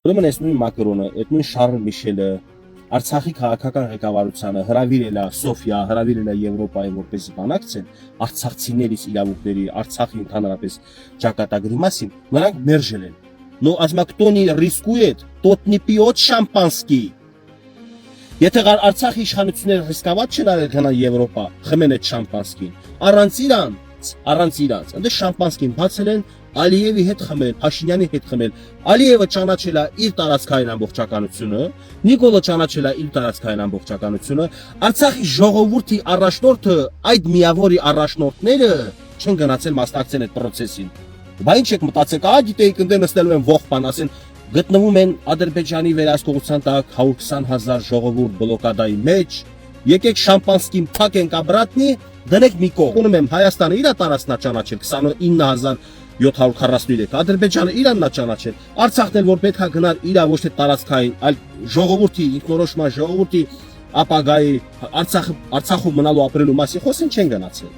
Ուրեմն այս նույն Մակրոնը, այդ նույն Շարլ Միշելը Արցախի քաղաքական ղեկավարությանը հրավիրել է Սոֆիա, հրավիրել է Եվրոպայի, որպեսզի բանակցեն արցախցիներից իրավունքների, Արցախի ընդհանրապես ճակատագրի մասին, նրանք մերժել են. Но кто не рискует, тот не пьет шампанский. Եթե Արցախի իշխանությունները ռիսկավատ չեն արել գնալ Եվրոպա, խմեն այդ շամպանսկին, առանց իրանց, ընդ շամպանսկին բացել են Ալիևի հետ խմել, Փաշինյանի հետ խմել, Ալիևը ճանաչել է իր տարածքային ամբողջականությունը, Նիկոլը ճանաչել է իր տարածքային ամբողջականությունը, Արցախի ժողովրդի առաջնորդը, այդ միավորի առաջնորդները չեն գնացել մասնակցել այդ process-ին։ Բայց ինչ եք մտածեք, գիտեիք ընդ նստելու են ողբան, ասեն գտնվում են Ադրբեջանի վերահսկողության տակ 120,000 ժողովուրդ բլոկադայի մեջ, եկեք շամպանսկին փակենք обратно, դնեք մի կողմ։ Ունում եմ Հայաստանը իր տարածքնա ճանաչել 29743, Ադրբեջանը իրանն է ճանաչել, Արցախն էլ որ պետքա գնար իր ոչ թե տարածքային, այլ ժողովրդի ինքնորոշման ժողովրդի ապագայի Արցախում մնալու ապրելու մասին խոսեն չեն գնացել։